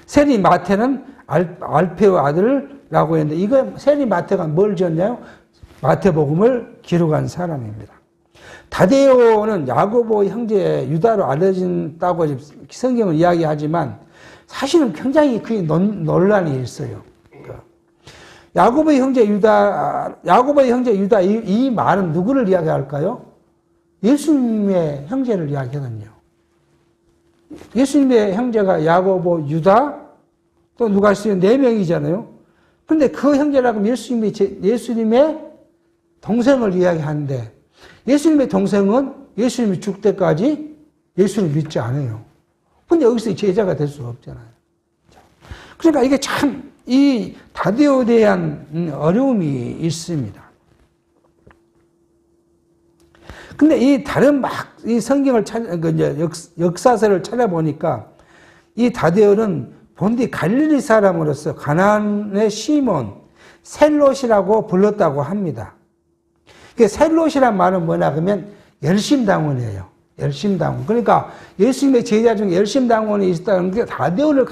세리 마태는 알페의 아들이라고 했는데 이거 세리 마태가 뭘 지었냐요? 마태복음을 기록한 사람입니다. 다데오는 야고보 형제 유다로 알려진다고 성경을 이야기하지만 사실은 굉장히 그 논란이 있어요. 야고보의 형제 유다 이 말은 누구를 이야기할까요? 예수님의 형제를 이야기하거든요. 예수님의 형제가 야고보, 유다, 또 누가 있어요? 4명이잖아요. 그런데 그 형제라고 예수님의 동생을 이야기하는데 예수님의 동생은 예수님이 죽을 때까지 예수를 믿지 않아요. 근데 여기서 제자가 될 수가 없잖아요. 그러니까 이게 참, 이 다데오에 대한 어려움이 있습니다. 근데 이 다른 이 성경을 이제 역사서를 찾아보니까 이 다데오는 본디 갈릴리 사람으로서 가나안의 시몬, 셀롯이라고 불렀다고 합니다. 셀롯이란 말은 뭐냐 그러면 열심당원이에요. 열심당원. 그러니까 예수님의 제자 중에 열심당원이 있었다는 게 다데오를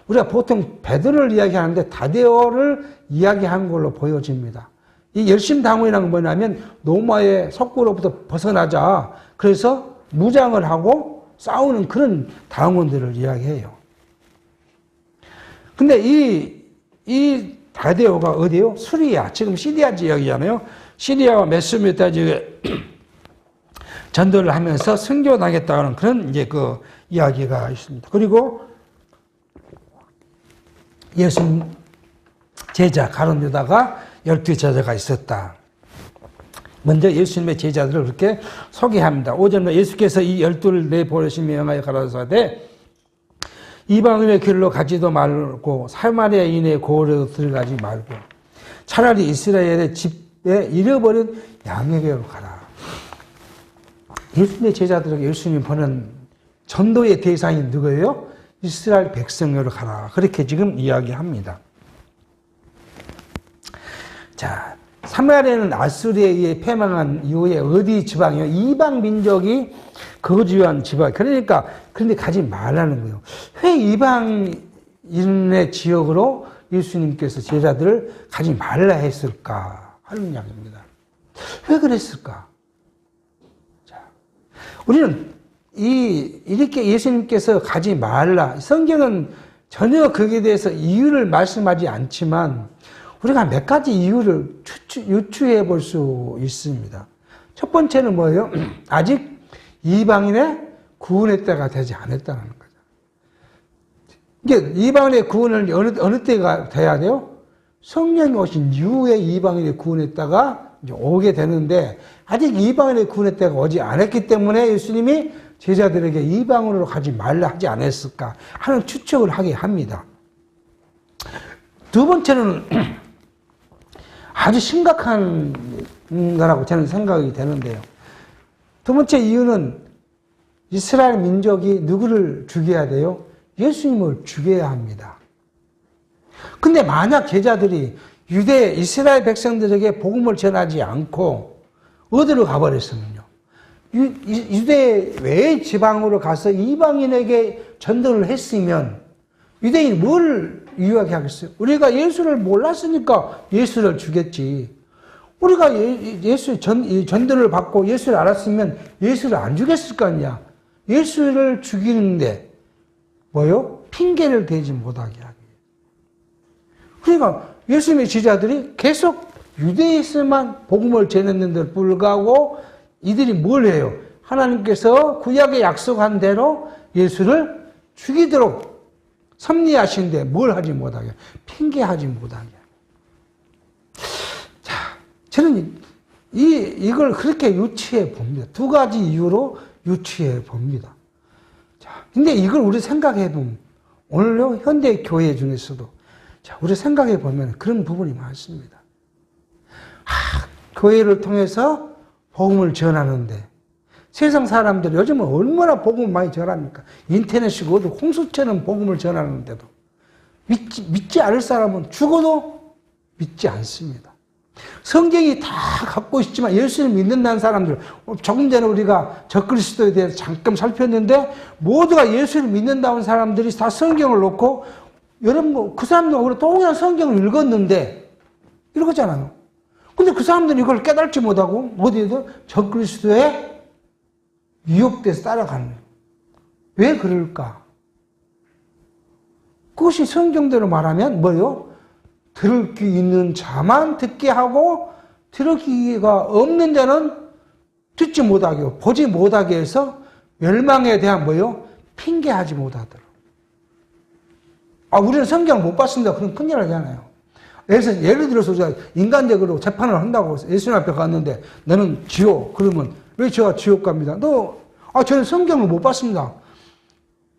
우리가 보통 베드로를 이야기하는데 다데오를 이야기한 걸로 보여집니다. 이 열심당원이라는 건 뭐냐면 로마의 속구로부터 벗어나자. 그래서 무장을 하고 싸우는 그런 당원들을 이야기해요. 근데 이 다데오가 어디요? 수리아. 지금 시리아 지역이잖아요. 시리아와 메소포타미아 지역에 전도를 하면서 순교당했다는 그런 이제 그 이야기가 있습니다. 그리고 예수님 제자 가룟 유다가 12제자가 있었다. 먼저 예수님의 제자들을 그렇게 소개합니다. 5절에 예수께서 이 12를 내보내시며 명하여 가라사대 이방인의 길로 가지도 말고 사마리아인의 고으로 들어가지 말고 차라리 이스라엘의 집에 잃어버린 양에게로 가라. 예수님의 제자들에게 예수님이 보낸 전도의 대상이 누구예요? 이스라엘 백성으로 가라. 그렇게 지금 이야기합니다. 자, 사마리아는 아수리에 의해 패망한 이후에 어디 지방이요? 이방 민족이 거주한 지방. 그런데 가지 말라는 거예요. 왜 이방인의 지역으로 예수님께서 제자들을 가지 말라 했을까 하는 이야기입니다. 왜 그랬을까? 자, 우리는 이렇게 예수님께서 가지 말라. 성경은 전혀 거기에 대해서 이유를 말씀하지 않지만 우리가 몇 가지 이유를 유추해 볼 수 있습니다. 첫 번째는 뭐예요? 아직 이방인의 구원의 때가 되지 않았다는 거죠. 이게 이방인의 구원을 어느 때가 돼야 돼요? 성령이 오신 이후에 이방인의 구원의 때가 이제 오게 되는데 아직 이방인의 구원의 때가 오지 않았기 때문에 예수님이 제자들에게 이방으로 가지 말라 하지 않았을까 하는 추측을 하게 합니다. 두 번째는 아주 심각한 거라고 저는 생각이 되는데요. 두 번째 이유는 이스라엘 민족이 누구를 죽여야 돼요? 예수님을 죽여야 합니다. 근데 만약 제자들이 이스라엘 백성들에게 복음을 전하지 않고 어디로 가버렸으면요? 유대 외의 지방으로 가서 이방인에게 전도를 했으면 유대인이 뭘 이야기하겠어요? 우리가 예수를 몰랐으니까 예수를 죽였지. 우리가 예수 전도를 받고 예수를 알았으면 예수를 안 죽였을 거 아니야. 예수를 죽이는데 뭐요? 핑계를 대지 못하게 하기. 그러니까 예수님의 제자들이 계속 유대에서만 복음을 전했는데 불구하고 이들이 뭘 해요? 하나님께서 구약에 약속한 대로 예수를 죽이도록 섭리하신데 뭘 하지 못하게, 핑계하지 못하게. 자, 저는 이걸 그렇게 유추해 봅니다. 두 가지 이유로 유추해 봅니다. 자, 근데 이걸 우리 생각해 보면, 오늘요, 현대 교회 중에서도, 자, 우리 생각해 보면 그런 부분이 많습니다. 교회를 통해서 복음을 전하는데, 세상 사람들 요즘은 얼마나 복음을 많이 전합니까? 인터넷이고 홍수처럼 복음을 전하는데도 믿지 않을 사람은 죽어도 믿지 않습니다. 성경이 다 갖고 있지만 예수를 믿는다는 사람들, 조금 전에 우리가 적그리스도에 대해서 잠깐 살폈는데 모두가 예수를 믿는다는 사람들이 다 성경을 놓고 여러분 그 사람도 우리 동일한 성경을 읽었는데 이러잖아요. 근데 그 사람들은 이걸 깨닫지 못하고 어디에도 적그리스도에 유혹돼서 따라가는 거예요. 왜 그럴까? 그것이 성경대로 말하면 뭐예요? 들을 귀 있는 자만 듣게 하고 들을 귀가 없는 자는 듣지 못하게 하고 보지 못하게 해서 멸망에 대한 뭐예요? 핑계하지 못하도록. 우리는 성경을 못 봤습니다. 그럼 큰일 나잖아요. 예를 들어서 인간적으로 재판을 한다고 예수님 앞에 갔는데 너는 지옥. 그러면 왜 제가 지옥 갑니다? 저는 성경을 못 봤습니다.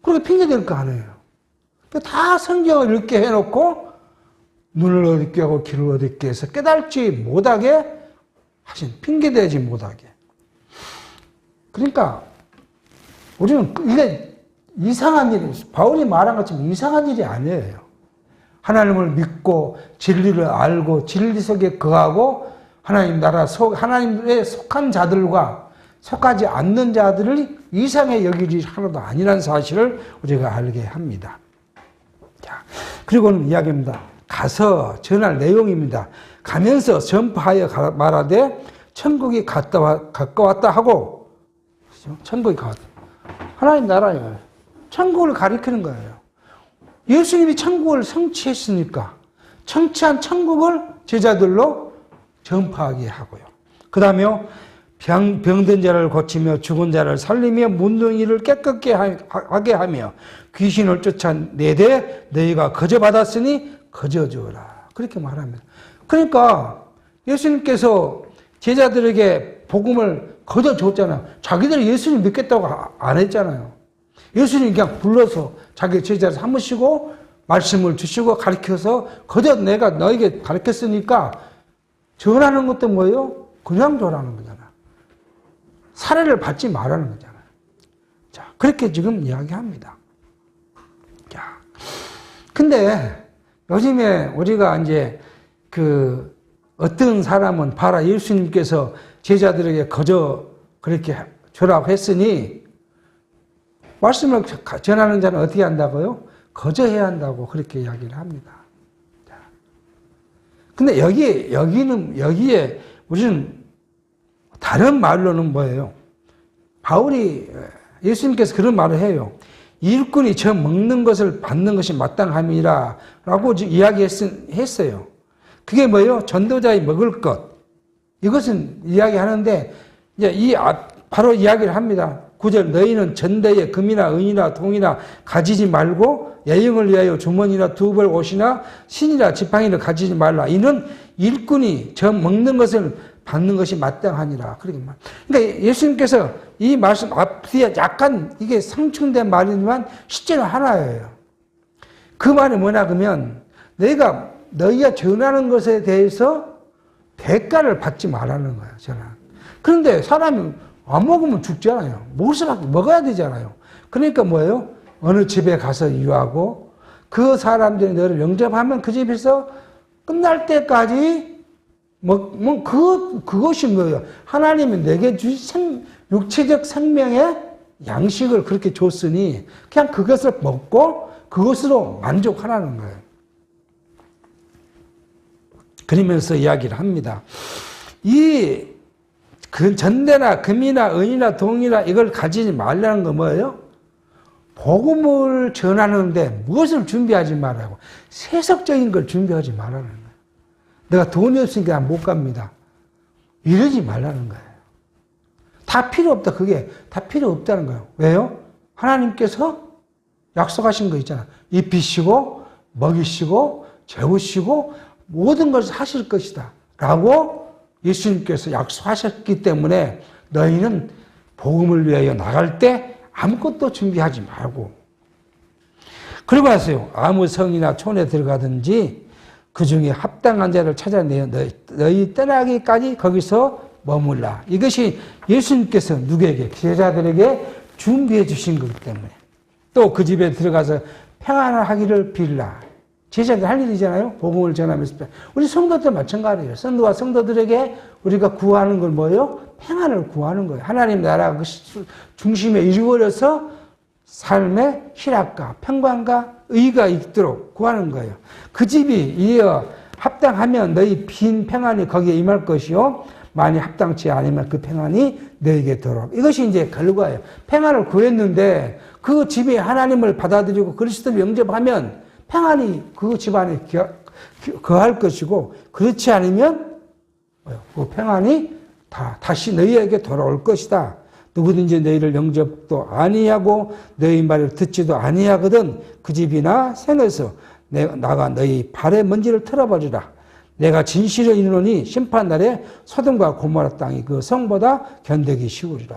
그렇게 핑계댈 거 아니에요. 다 성경을 읽게 해놓고 눈을 어둡게 하고 귀를 어둡게 해서 깨달지 못하게 하신, 핑계대지 못하게. 그러니까 우리는 이게 이상한 일이, 바울이 말한 것처럼 이상한 일이 아니에요. 하나님을 믿고 진리를 알고 진리 속에 거하고 하나님 나라 하나님에 속한 자들과 속하지 않는 자들을 이상의 여기지 하나도 아니라는 사실을 우리가 알게 합니다. 자, 그리고는 이야기입니다. 가서 전할 내용입니다. 가면서 전파하여 말하되 천국이 가까웠다 하고, 천국이 가까웠다. 하나님 나라예요. 천국을 가리키는 거예요. 예수님이 천국을 성취했으니까 성취한 천국을 제자들로 전파하게 하고요. 그 다음에 병든 자를 고치며 죽은 자를 살리며 문둥이를 깨끗게 하게 하며 귀신을 쫓아내되 너희가 거저 받았으니 거저 주어라. 그렇게 말합니다. 그러니까 예수님께서 제자들에게 복음을 거저 줬잖아요. 자기들이 예수님 믿겠다고 안 했잖아요. 예수님이 그냥 불러서 자기 제자를 삼으시고 말씀을 주시고 가르쳐서 거저 내가 너에게 가르쳤으니까 전하는 것도 뭐예요? 그냥 전하는 거잖아. 사례를 받지 말라는 거잖아요. 자, 그렇게 지금 이야기합니다. 자, 근데 요즘에 우리가 이제 어떤 사람은 봐라, 예수님께서 제자들에게 거저 그렇게 주라고 했으니 말씀을 전하는 자는 어떻게 한다고요? 거저 해야 한다고 그렇게 이야기를 합니다. 자, 근데 여기에 우리는 다른 말로는 뭐예요? 바울이, 예수님께서 그런 말을 해요. 일꾼이 저 먹는 것을 받는 것이 마땅함이라 라고 이야기했어요. 그게 뭐예요? 전도자의 먹을 것. 이것은 이야기하는데, 이제 바로 이야기를 합니다. 9절, 너희는 전대에 금이나 은이나 동이나 가지지 말고 여행을 위하여 주머니나 두 벌 옷이나 신이나 지팡이를 가지지 말라. 이는 일꾼이 저 먹는 것을 받는 것이 마땅하니라. 그렇게 말. 그러니까 예수님께서 이 말씀 앞뒤에 약간 이게 상충된 말이지만 실제로 하나예요. 그 말이 뭐냐 그러면 너희가 전하는 것에 대해서 대가를 받지 말라는 거예요. 그런데 사람이 안 먹으면 죽잖아요. 먹을 수밖에 먹어야 되잖아요. 그러니까 뭐예요? 어느 집에 가서 유하고 그 사람들이 너를 영접하면 그 집에서 끝날 때까지 그것이 뭐예요? 하나님이 내게 주신 육체적 생명의 양식을 그렇게 줬으니 그냥 그것을 먹고 그것으로 만족하라는 거예요. 그러면서 이야기를 합니다. 그 전대나 금이나 은이나 동이나 이걸 가지지 말라는 건 뭐예요? 복음을 전하는데 무엇을 준비하지 말라고? 세속적인 걸 준비하지 말라는 거예요. 내가 돈이 없으니까 못 갑니다. 이러지 말라는 거예요. 다 필요 없다. 그게 다 필요 없다는 거예요. 왜요? 하나님께서 약속하신 거 있잖아. 입히시고 먹이시고 재우시고 모든 것을 하실 것이다. 라고 예수님께서 약속하셨기 때문에 너희는 복음을 위하여 나갈 때 아무것도 준비하지 말고. 그리고 하세요. 아무 성이나 촌에 들어가든지 그 중에 합당한 자를 찾아내어 너희 떠나기까지 거기서 머물라. 이것이 예수님께서 누구에게? 제자들에게 준비해 주신 거기 때문에. 또 그 집에 들어가서 평안하기를 빌라. 제자들 할 일이잖아요. 복음을 전하면서. 우리 성도들 마찬가지예요. 성도와 성도들에게 우리가 구하는 건 뭐예요? 평안을 구하는 거예요. 하나님 나라 그 중심에 이루어져서 삶의 희락과 평강과 의가 있도록 구하는 거예요. 그 집이 이어 합당하면 너희 빈 평안이 거기에 임할 것이요. 만약 합당치 않으면 그 평안이 너에게 돌아오고. 이것이 이제 결과예요. 평안을 구했는데 그 집이 하나님을 받아들이고 그리스도를 영접하면 평안이 그 집안에 거할 것이고, 그렇지 않으면 그 평안이 다시 너희에게 돌아올 것이다. 누구든지 너희를 영접도 아니하고 너희 말을 듣지도 아니하거든 그 집이나 생에서 나가 너희 발의 먼지를 털어버리라. 내가 진실을 이르노니 심판날에 소돔과 고모라 땅이 그 성보다 견디기 쉬우리라.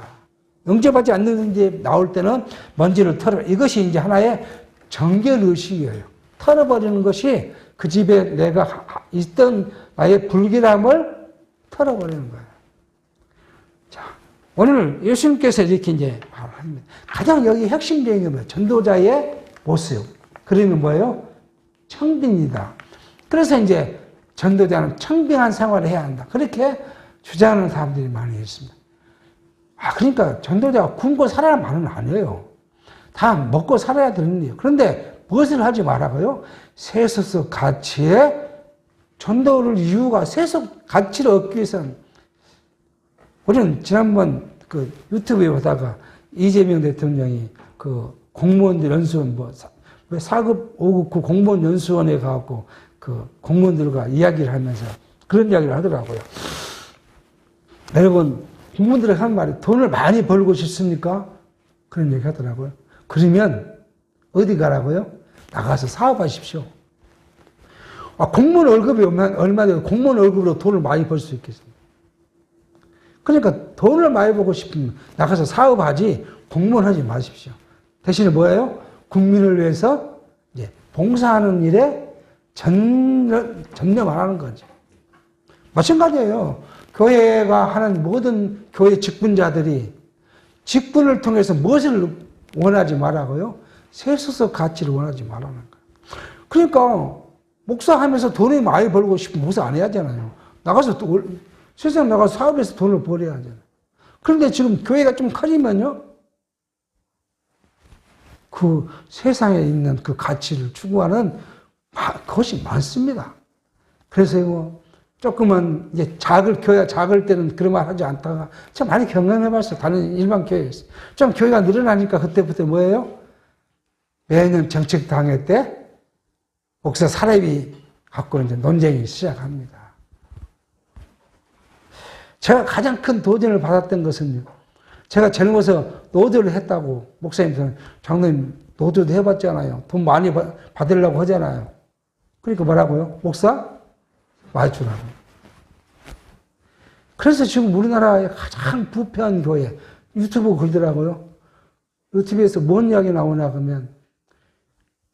영접하지 않는 집 나올 때는 먼지를 털어. 이것이 이제 하나의 정결의식이에요. 털어버리는 것이 그 집에 내가 있던 나의 불길함을 털어버리는 거예요. 자, 오늘 예수님께서 이렇게 이제 합니다. 가장 여기 핵심적인 게 뭐예요? 전도자의 모습. 그러면 뭐예요? 청빙이다. 그래서 이제 전도자는 청빙한 생활을 해야 한다. 그렇게 주장하는 사람들이 많이 있습니다. 그러니까 전도자가 굶고 살아야 말은 아니에요. 다 먹고 살아야 되는데요. 그런데 무엇을 하지 말라고요? 세속적 가치에 전도를 이유가 세속 가치를 얻기 위해서는 우리는 지난번 그 유튜브에 보다가 이재명 대통령이 그 공무원들 연수원 왜 4급, 5급 그 공무원 연수원에 가갖고 그 공무원들과 이야기를 하면서 그런 이야기를 하더라고요. 여러분, 공무원들이 하는 말이 돈을 많이 벌고 싶습니까? 그런 얘기 하더라고요. 그러면 어디 가라고요? 나가서 사업하십시오. 공무원 월급이 얼마 되고 공무원 월급으로 돈을 많이 벌 수 있겠습니까? 그러니까 돈을 많이 벌고 싶으면 나가서 사업하지 공무원 하지 마십시오. 대신에 뭐예요? 국민을 위해서 이제 봉사하는 일에 전념 안 하는 거죠. 마찬가지예요. 교회가 하는 모든 교회 직분자들이 직분을 통해서 무엇을 원하지 말라고요? 세속적 가치를 원하지 말라는 거예요. 그러니까 목사하면서 돈을 많이 벌고 싶으면 목사 안 해야 하잖아요. 나가서 또 세상 나가서 사업해서 돈을 벌어야 하잖아요. 그런데 지금 교회가 좀 커지면요, 그 세상에 있는 그 가치를 추구하는 것이 많습니다. 그래서 이거 조금은 이제 교회가 작을 때는 그런 말 하지 않다가 참 많이 경험해봤어요. 다른 일반 교회에서. 좀 교회가 늘어나니까 그때부터 뭐예요? 매년 정책당회 때 목사 사례비 갖고 이제 논쟁이 시작합니다. 제가 가장 큰 도전을 받았던 것은요, 제가 젊어서 노조를 했다고 목사님들은 장로님 노조도 해봤잖아요. 돈 많이 받으려고 하잖아요. 그러니까 뭐라고요? 목사? 많이 주라고. 그래서 지금 우리나라의 가장 부패한 교회, 유튜브 그러더라고요. 유튜브에서 뭔 이야기 나오나 그러면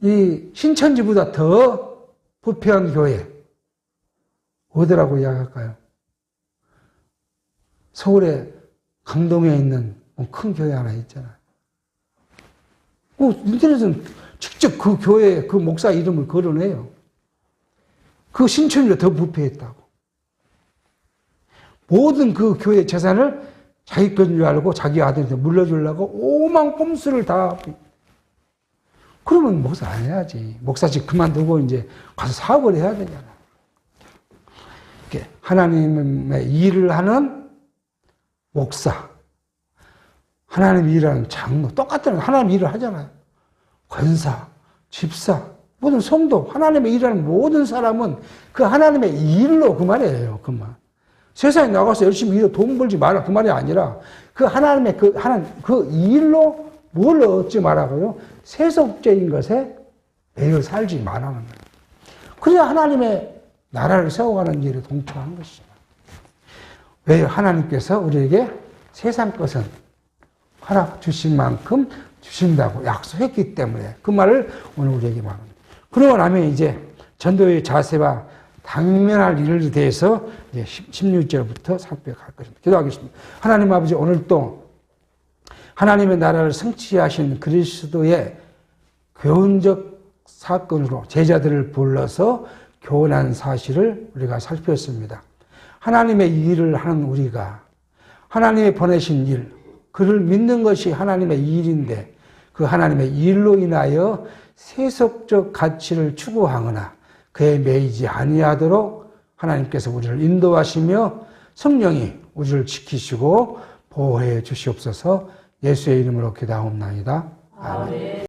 이 신천지보다 더 부패한 교회 어디라고 이야기할까요? 서울에 강동에 있는 큰 교회 하나 있잖아요. 인터넷은 직접 그 교회 그 목사 이름을 거론해요. 그 신천지가 더 부패했다고. 모든 그 교회 재산을 자기 것인 줄 알고 자기 아들한테 물려주려고 오만 꼼수를 다. 그러면 목사 안 해야지. 목사직 그만두고 이제 가서 사업을 해야 되잖아. 이렇게 하나님의 일을 하는 목사, 하나님 일을 하는 장로, 똑같은 하나님 일을 하잖아요. 권사, 집사, 모든 성도, 하나님의 일하는 모든 사람은 그 하나님의 일로 그 말이에요. 그만. 세상에 나가서 열심히 일로 돈 벌지 마라 그 말이 아니라 그 하나님의 그 일로 뭘 얻지 말라고요? 세속적인 것에 매여 살지 말라는 거예요. 그래야 하나님의 나라를 세워가는 일에 동참한 것이죠. 왜 하나님께서 우리에게 세상 것은 허락 주신 만큼 주신다고 약속했기 때문에 그 말을 오늘 우리에게 말합니다. 그러고 나면 이제 전도의 자세와 당면할 일에 대해서 이제 16절부터 살펴갈 것입니다. 기도하겠습니다. 하나님 아버지, 오늘 또 하나님의 나라를 성취하신 그리스도의 교훈적 사건으로 제자들을 불러서 교훈한 사실을 우리가 살폈습니다. 하나님의 일을 하는 우리가 하나님의 보내신 일, 그를 믿는 것이 하나님의 일인데 그 하나님의 일로 인하여 세속적 가치를 추구하거나 그에 매이지 아니하도록 하나님께서 우리를 인도하시며 성령이 우리를 지키시고 보호해 주시옵소서. 예수의 이름으로 기도하옵나이다. 아멘.